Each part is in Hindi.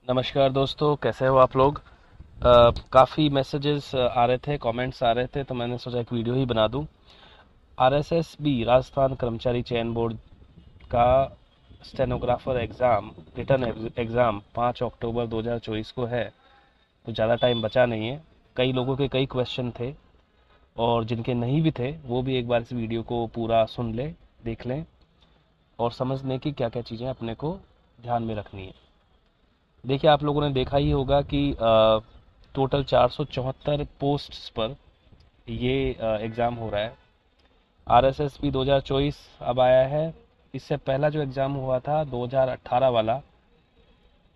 नमस्कार दोस्तों, कैसे हो आप लोग। काफ़ी मैसेजेस आ रहे थे, कमेंट्स आ रहे थे, तो मैंने सोचा एक वीडियो ही बना दूं। आरएसएसबी राजस्थान कर्मचारी चयन बोर्ड का स्टेनोग्राफर एग्ज़ाम, रिटर्न एग्ज़ाम 5 अक्टूबर 2024 को है। तो ज़्यादा टाइम बचा नहीं है। कई लोगों के कई क्वेश्चन थे, और जिनके नहीं भी थे वो भी एक बार इस वीडियो को पूरा सुन ले, देख लें, और समझ लें कि क्या क्या चीज़ें अपने को ध्यान में रखनी है। देखिए, आप लोगों ने देखा ही होगा कि टोटल 474 पोस्ट्स पर ये एग्ज़ाम हो रहा है। आरएसएसबी 2024 अब आया है। इससे पहला जो एग्ज़ाम हुआ था 2018 वाला,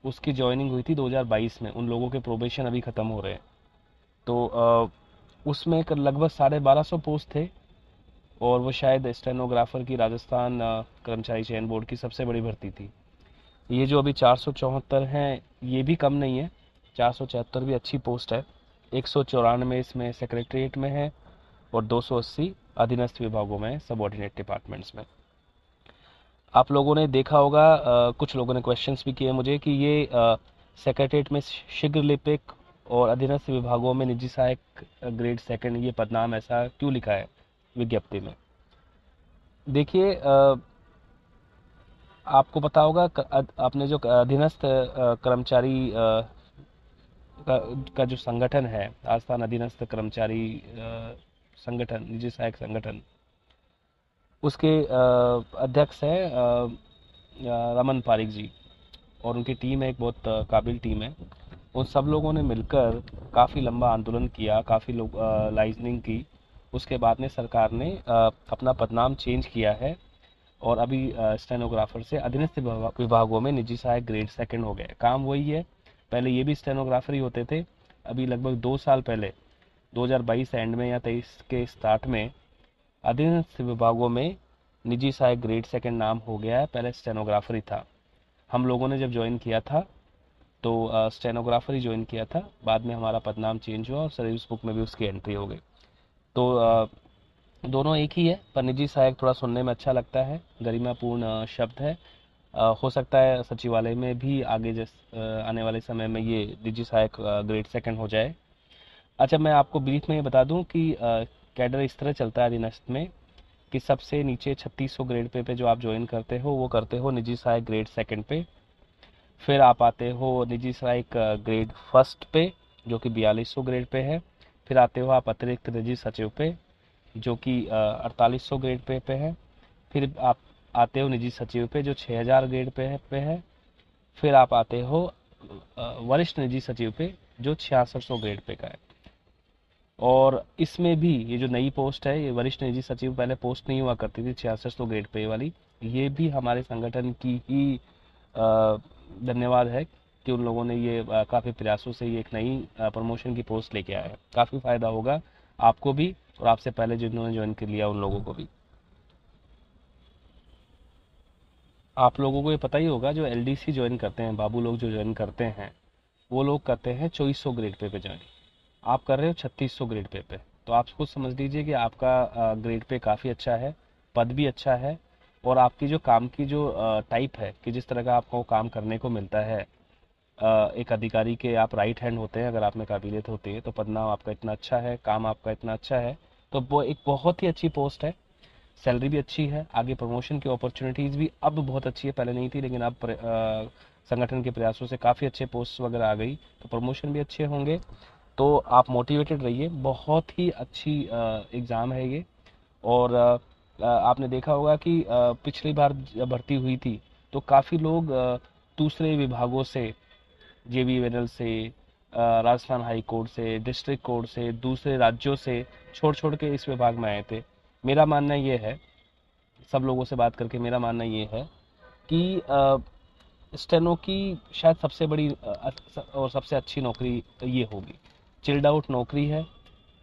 उसकी ज्वाइनिंग हुई थी 2022 में। उन लोगों के प्रोबेशन अभी ख़त्म हो रहे हैं। तो उसमें लगभग 1250 पोस्ट थे, और वो शायद स्टेनोग्राफर की राजस्थान कर्मचारी चयन बोर्ड की सबसे बड़ी भर्ती थी। ये जो अभी 474 हैं, ये भी कम नहीं है। 474 भी अच्छी पोस्ट है। 194 इसमें सेक्रेटरीट में है, और 280 अधीनस्थ विभागों में, सबऑर्डिनेट डिपार्टमेंट्स में। आप लोगों ने देखा होगा, कुछ लोगों ने क्वेश्चंस भी किए मुझे कि ये सेक्रेटरीट में शीघ्र लिपिक और अधीनस्थ विभागों में निजी सहायक ग्रेड सेकंड, ये पदनाम ऐसा क्यों लिखा है विज्ञप्ति में। देखिए, आपको पता होगा, आपने जो अधीनस्थ कर्मचारी का, जो संगठन है, राजस्थान अधीनस्थ कर्मचारी संगठन, निजी सहायक संगठन, उसके अध्यक्ष हैं रमन पारिक जी, और उनकी टीम है, एक बहुत काबिल टीम है। उन सब लोगों ने मिलकर काफ़ी लंबा आंदोलन किया, काफ़ी लोग लाइजनिंग की। उसके बाद में सरकार ने अपना पदनाम चेंज किया है, और अभी स्टेनोग्राफर से अधीनस्थ विभागों में निजी सहायक ग्रेड सेकंड हो गए। काम वही है, पहले ये भी स्टेनोग्राफर ही होते थे। अभी लगभग 2 साल पहले, 2022 एंड में या 23 के स्टार्ट में, अधीनस्थ विभागों में निजी सहायक ग्रेड सेकंड नाम हो गया है। पहले स्टेनोग्राफर ही था। हम लोगों ने जब ज्वाइन किया था, तो स्टेनोग्राफर ही ज्वाइन किया था। बाद में हमारा पदनाम चेंज हुआ, और सर्विस बुक में भी उसकी एंट्री हो गई। तो दोनों एक ही है, पर निजी सहायक थोड़ा सुनने में अच्छा लगता है, गरिमापूर्ण शब्द है। हो सकता है सचिवालय में भी आगे आने वाले समय में ये निजी सहायक ग्रेड सेकंड हो जाए। अच्छा, मैं आपको ब्रीफ में ये बता दूं कि कैडर इस तरह चलता है अधीनस्थ में, कि सबसे नीचे 3600 ग्रेड पे जो आप ज्वाइन करते हो, वो करते हो निजी सहायक ग्रेड सेकंड पे। फिर आप आते हो निजी सहायक ग्रेड फर्स्ट पे, जो कि 4200 ग्रेड पे है। फिर आते हो आप अतिरिक्त निजी सचिव पे, जो कि 4800 ग्रेड पे है। फिर आप आते हो निजी सचिव पे, जो 6000 ग्रेड पे है। फिर आप आते हो वरिष्ठ निजी सचिव पे, जो 6600 ग्रेड पे का है। और इसमें भी ये जो नई पोस्ट है, ये वरिष्ठ निजी सचिव पहले पोस्ट नहीं हुआ करती थी 6600 ग्रेड पे वाली। ये भी हमारे संगठन की ही धन्यवाद है, कि उन लोगों ने ये काफ़ी प्रयासों से ये एक नई प्रमोशन की पोस्ट लेके आया है। काफ़ी फायदा होगा आपको भी, और आपसे पहले जिन्होंने ज्वाइन कर लिया उन लोगों को भी। आप लोगों को ये पता ही होगा, जो एलडीसी ज्वाइन करते हैं, बाबू लोग जो ज्वाइन करते हैं, वो लोग करते हैं 2400 ग्रेड पे ज्वाइन। आप कर रहे हो 3600 ग्रेड पे। तो आप खुद समझ लीजिए कि आपका ग्रेड पे काफ़ी अच्छा है, पद भी अच्छा है, और आपकी जो काम की जो टाइप है, कि जिस तरह का आपको काम करने को मिलता है, एक अधिकारी के आप राइट हैंड होते हैं, अगर आप में काबिलियत होती है, तो पदनाम आपका इतना अच्छा है, काम आपका इतना अच्छा है, तो वो एक बहुत ही अच्छी पोस्ट है। सैलरी भी अच्छी है, आगे प्रमोशन की अपॉर्चुनिटीज़ भी अब बहुत अच्छी है, पहले नहीं थी, लेकिन अब संगठन के प्रयासों से काफ़ी अच्छे पोस्ट वगैरह आ गई, तो प्रमोशन भी अच्छे होंगे। तो आप मोटिवेटेड रहिए, बहुत ही अच्छी एग्ज़ाम है ये। और आपने देखा होगा कि पिछली बार जब भर्ती हुई थी, तो काफ़ी लोग दूसरे विभागों से, जेबीवीएनएल से, राजस्थान हाई कोर्ट से, डिस्ट्रिक्ट कोर्ट से, दूसरे राज्यों से छोड़ छोड़ के इस विभाग में आए थे। मेरा मानना ये है, सब लोगों से बात करके मेरा मानना ये है कि स्टेनो की शायद सबसे बड़ी और सबसे अच्छी नौकरी ये होगी। चिल्ड आउट नौकरी है,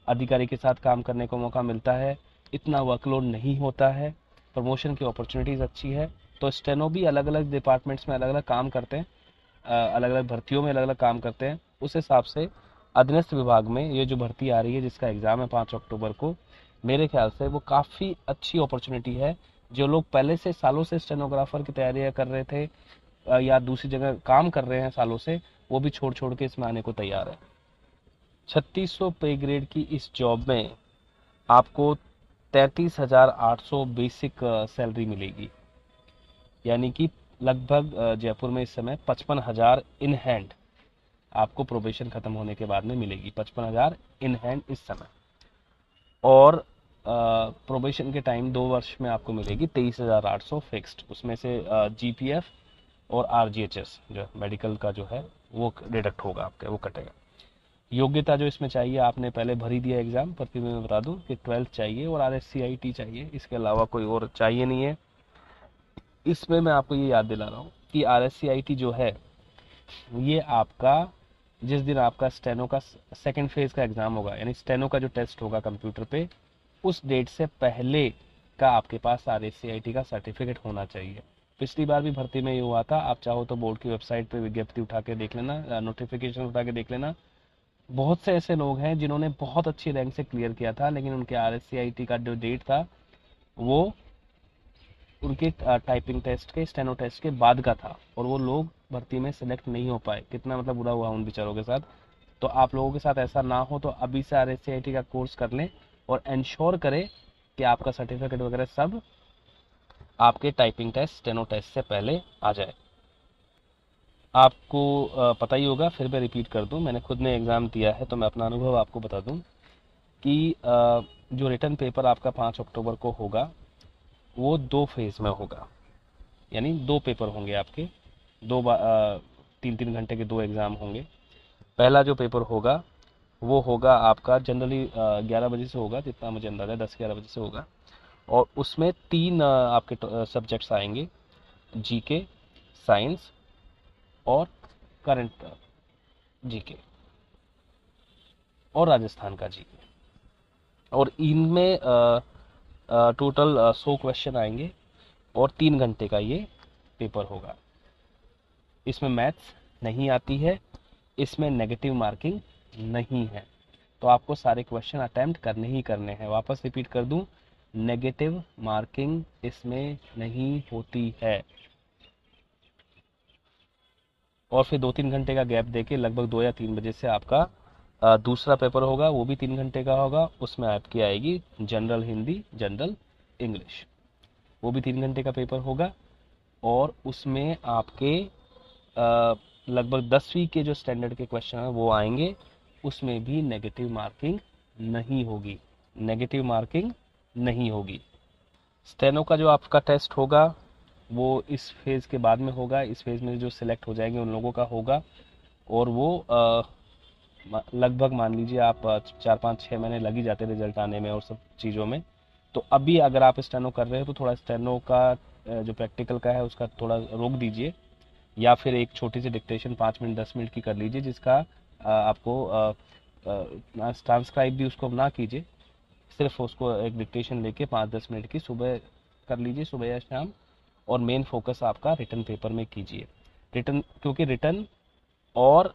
अधिकारी के साथ काम करने को मौका मिलता है, इतना वर्कलोड नहीं होता है, प्रमोशन की अपॉर्चुनिटीज़ अच्छी है। तो स्टेनो भी अलग अलग डिपार्टमेंट्स में अलग अलग काम करते हैं, अलग अलग भर्तियों में अलग अलग काम करते हैं। उस हिसाब से अधीनस्थ विभाग में ये जो भर्ती आ रही है, जिसका एग्ज़ाम है 5 अक्टूबर को, मेरे ख्याल से वो काफ़ी अच्छी अपॉर्चुनिटी है। जो लोग पहले से सालों से स्टेनोग्राफर की तैयारियां कर रहे थे, या दूसरी जगह काम कर रहे हैं सालों से, वो भी छोड़ छोड़ के इसमें आने को तैयार है। 3600 पे ग्रेड की इस जॉब में आपको 33,800 बेसिक सैलरी मिलेगी, यानी कि लगभग जयपुर में इस समय 55,000 इन हैंड आपको प्रोबेशन खत्म होने के बाद में मिलेगी। 55,000 इन हैंड इस समय। और प्रोबेशन के टाइम 2 वर्ष में आपको मिलेगी 23,800 फिक्स्ड, उसमें से जीपीएफ और आरजीएचएस जो मेडिकल का जो है वो डिडक्ट होगा आपके, वो कटेगा। योग्यता जो इसमें चाहिए, आपने पहले भर ही दिया एग्जाम पर, फिर मैं बता दूं कि 12th चाहिए और आरएससीआईटी चाहिए, इसके अलावा कोई और चाहिए नहीं है। इसमें मैं आपको ये याद दिला रहा हूँ कि आरएससीआईटी जो है ये आपका, जिस दिन आपका स्टेनो का सेकंड फेज का एग्जाम होगा, यानी स्टेनो का जो टेस्ट होगा कंप्यूटर पे, उस डेट से पहले का आपके पास आरएससीआईटी का सर्टिफिकेट होना चाहिए। पिछली बार भी भर्ती में ये हुआ था, आप चाहो तो बोर्ड की वेबसाइट पे विज्ञप्ति उठा के देख लेना, नोटिफिकेशन उठा के देख लेना। बहुत से ऐसे लोग हैं जिन्होंने बहुत अच्छी रैंक से क्लियर किया था, लेकिन उनके आरएससीआईटी का जो डेट था वो उनके टाइपिंग टेस्ट के, स्टेनो टेस्ट के बाद का था, और वो लोग भर्ती में सिलेक्ट नहीं हो पाए। कितना मतलब बुरा हुआ उन बेचारों के साथ। तो आप लोगों के साथ ऐसा ना हो तो अभी से आरएससीआईटी का कोर्स कर लें और इंश्योर करें कि आपका सर्टिफिकेट वगैरह सब आपके टाइपिंग टेस्ट, स्टेनो टेस्ट से पहले आ जाए। आपको पता ही होगा, फिर मैं रिपीट कर दूं, मैंने खुद ने एग्ज़ाम दिया है तो मैं अपना अनुभव आपको बता दूं कि जो रिटर्न पेपर आपका 5 अक्टूबर को होगा वो 2 फेज में होगा, यानी 2 पेपर होंगे आपके, 3-3 घंटे के 2 एग्ज़ाम होंगे। पहला जो पेपर होगा वो होगा आपका जनरली 11 बजे से होगा, जितना मुझे अंदाज़ा है 10-11 बजे से होगा, और उसमें 3 आपके सब्जेक्ट्स आएंगे, जीके, साइंस और करंट जीके, और राजस्थान का जीके। और इनमें टोटल 100 क्वेश्चन आएंगे और 3 घंटे का ये पेपर होगा। इसमें मैथ्स नहीं आती है, इसमें नेगेटिव मार्किंग नहीं है, तो आपको सारे क्वेश्चन अटेम्प्ट करने ही करने हैं। वापस रिपीट कर दूं, नेगेटिव मार्किंग इसमें नहीं होती है। और फिर 2-3 घंटे का गैप देके लगभग 2 या 3 बजे से आपका दूसरा पेपर होगा, वो भी 3 घंटे का होगा। उसमें आपकी आएगी जनरल हिंदी, जनरल इंग्लिश, वो भी 3 घंटे का पेपर होगा। और उसमें आपके लगभग 10वीं के जो स्टैंडर्ड के क्वेश्चन हैं वो आएंगे, उसमें भी नेगेटिव मार्किंग नहीं होगी, नेगेटिव मार्किंग नहीं होगी। स्टेनो का जो आपका टेस्ट होगा वो इस फेज़ के बाद में होगा, इस फेज़ में जो सिलेक्ट हो जाएंगे उन लोगों का होगा, और वो लगभग मान लीजिए आप 4-5-6 महीने लग ही जाते हैं रिजल्ट आने में और सब चीज़ों में। तो अभी अगर आप स्टेनो कर रहे हो तो थोड़ा स्टेनो का जो प्रैक्टिकल का है उसका थोड़ा रोक दीजिए, या फिर एक छोटी सी डिक्टेशन 5 मिनट 10 मिनट की कर लीजिए, जिसका आपको ट्रांसक्राइब भी उसको ना कीजिए, सिर्फ उसको एक डिक्टेशन लेके 5-10 मिनट की सुबह कर लीजिए, सुबह या शाम। और मेन फोकस आपका रिटर्न पेपर में कीजिए। रिटर्न, क्योंकि रिटर्न और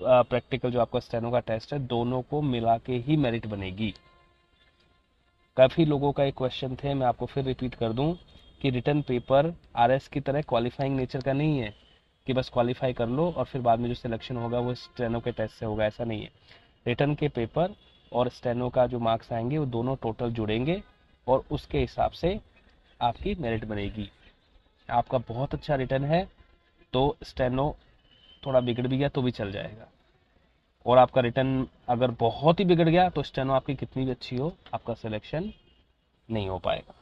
प्रैक्टिकल जो आपका स्टेनो का टेस्ट है, दोनों को मिला के ही मेरिट बनेगी। काफ़ी लोगों का एक क्वेश्चन थे, मैं आपको फिर रिपीट कर दूं कि रिटर्न पेपर आरएस की तरह क्वालिफाइंग नेचर का नहीं है कि बस क्वालिफाई कर लो और फिर बाद में जो सिलेक्शन होगा वो स्टेनो के टेस्ट से होगा, ऐसा नहीं है। रिटर्न के पेपर और स्टेनो का जो मार्क्स आएंगे वो दोनों टोटल जुड़ेंगे और उसके हिसाब से आपकी मेरिट बनेगी। आपका बहुत अच्छा रिटर्न है तो स्टेनो थोड़ा बिगड़ भी गया तो भी चल जाएगा, और आपका रिटर्न अगर बहुत ही बिगड़ गया तो स्टेनो आपकी कितनी भी अच्छी हो, आपका सिलेक्शन नहीं हो पाएगा।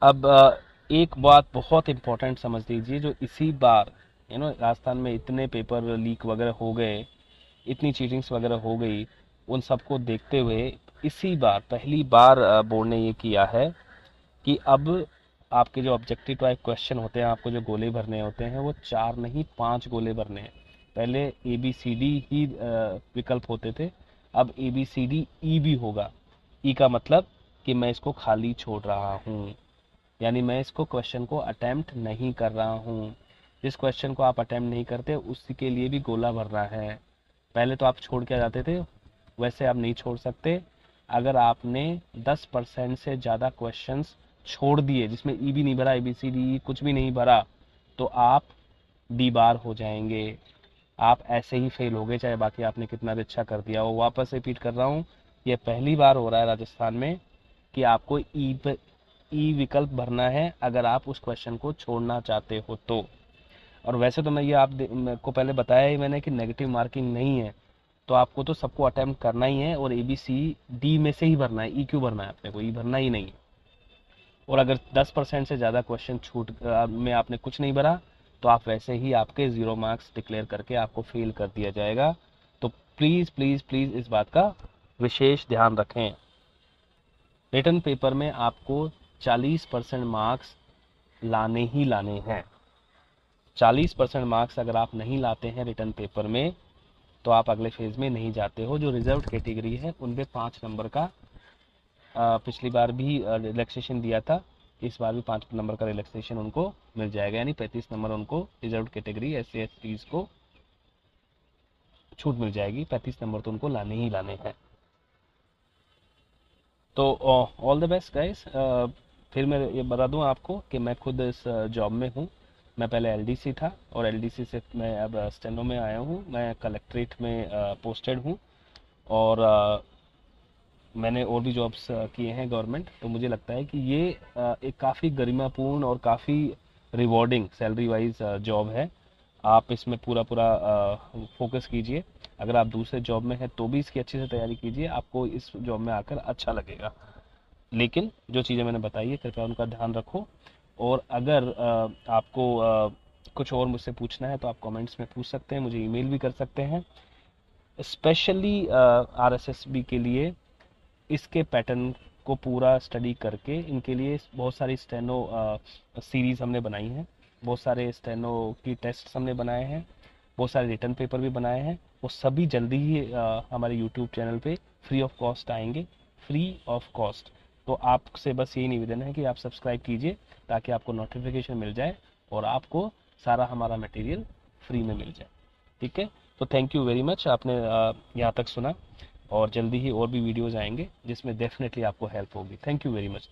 अब एक बात बहुत इंपॉर्टेंट समझ लीजिए, जो इसी बार राजस्थान में इतने पेपर लीक वगैरह हो गए, इतनी चीटिंग्स वगैरह हो गई, उन सबको देखते हुए इसी बार पहली बार बोर्ड ने ये किया है कि अब आपके जो ऑब्जेक्टिव टाइप क्वेश्चन होते हैं, आपको जो गोले भरने होते हैं वो 4 नहीं 5 गोले भरने हैं। पहले ए बी सी डी ही विकल्प होते थे, अब A B C D E भी होगा। ई का मतलब कि मैं इसको खाली छोड़ रहा हूँ, यानी मैं इसको क्वेश्चन को अटेम्प्ट नहीं कर रहा हूँ। जिस क्वेश्चन को आप अटेम्प्ट नहीं करते उसी के लिए भी गोला भरना है। पहले तो आप छोड़ के आ जाते थे, वैसे आप नहीं छोड़ सकते। अगर आपने 10% से ज़्यादा क्वेश्चंस छोड़ दिए जिसमें ई भी नहीं भरा, ए बी सी डी कुछ भी नहीं भरा, तो आप डी बार हो जाएंगे, आप ऐसे ही फेल हो गए, चाहे बाकी आपने कितना भी अच्छा कर दिया हो। वापस रिपीट कर रहा हूँ, ये पहली बार हो रहा है राजस्थान में कि आपको ई विकल्प भरना है अगर आप उस क्वेश्चन को छोड़ना चाहते हो तो। और वैसे तो मैं ये मेरे को पहले बताया ही मैंने कि नेगेटिव मार्किंग नहीं है, तो आपको तो सबको अटेम्प्ट करना ही है और ए बी सी डी में से ही भरना है, ई क्यों भरना है अपने को, ई भरना ही नहीं है। और अगर 10% से ज़्यादा क्वेश्चन में आपने कुछ नहीं भरा तो आप वैसे ही आपके 0 मार्क्स डिक्लेयर करके आपको फेल कर दिया जाएगा। तो प्लीज़ प्लीज़ प्लीज़ इस बात का विशेष ध्यान रखें। रिटन पेपर में आपको 40% मार्क्स लाने ही लाने हैं। 40% मार्क्स अगर आप नहीं लाते हैं रिटन पेपर में तो आप अगले फेज में नहीं जाते हो। जो रिजर्व कैटेगरी है उन पे 5 नंबर का पिछली बार भी रिलैक्सेशन दिया था, इस बार भी 5 नंबर का रिलैक्सेशन उनको मिल जाएगा, यानी 35 नंबर उनको reserve category S C S Ts को छूट मिल जाएगी। 35 नंबर तो उनको लाने ही लाने हैं। तो ऑल द बेस्ट गाइस। फिर मैं ये बता दूं आपको कि मैं खुद इस जॉब में हूँ। मैं पहले एलडीसी था और एलडीसी से मैं अब स्टेनो में आया हूँ। मैं कलेक्ट्रेट में पोस्टेड हूँ और मैंने और भी जॉब्स किए हैं गवर्नमेंट। तो मुझे लगता है कि ये एक काफ़ी गरिमापूर्ण और काफ़ी रिवॉर्डिंग सैलरी वाइज जॉब है। आप इसमें पूरा पूरा फोकस कीजिए। अगर आप दूसरे जॉब में हैं तो भी इसकी अच्छे से तैयारी कीजिए, आपको इस जॉब में आकर अच्छा लगेगा। लेकिन जो चीज़ें मैंने बताई है कृपया उनका ध्यान रखो। और अगर आपको कुछ और मुझसे पूछना है तो आप कमेंट्स में पूछ सकते हैं, मुझे ईमेल भी कर सकते हैं। स्पेशली आरएसएसबी के लिए इसके पैटर्न को पूरा स्टडी करके इनके लिए बहुत सारी स्टेनो सीरीज हमने बनाई है, बहुत सारे स्टेनो की टेस्ट हमने बनाए हैं, बहुत सारे रिटर्न पेपर भी बनाए हैं। वो सभी जल्दी ही हमारे यूट्यूब चैनल पे फ्री ऑफ कॉस्ट आएंगे, फ्री ऑफ कॉस्ट। तो आपसे बस यही निवेदन है कि आप सब्सक्राइब कीजिए ताकि आपको नोटिफिकेशन मिल जाए और आपको सारा हमारा मटेरियल फ्री में मिल जाए। ठीक है, तो थैंक यू वेरी मच, आपने यहाँ तक सुना। और जल्दी ही और भी वीडियोज़ आएंगे जिसमें डेफिनेटली आपको हेल्प होगी। Thank you very much.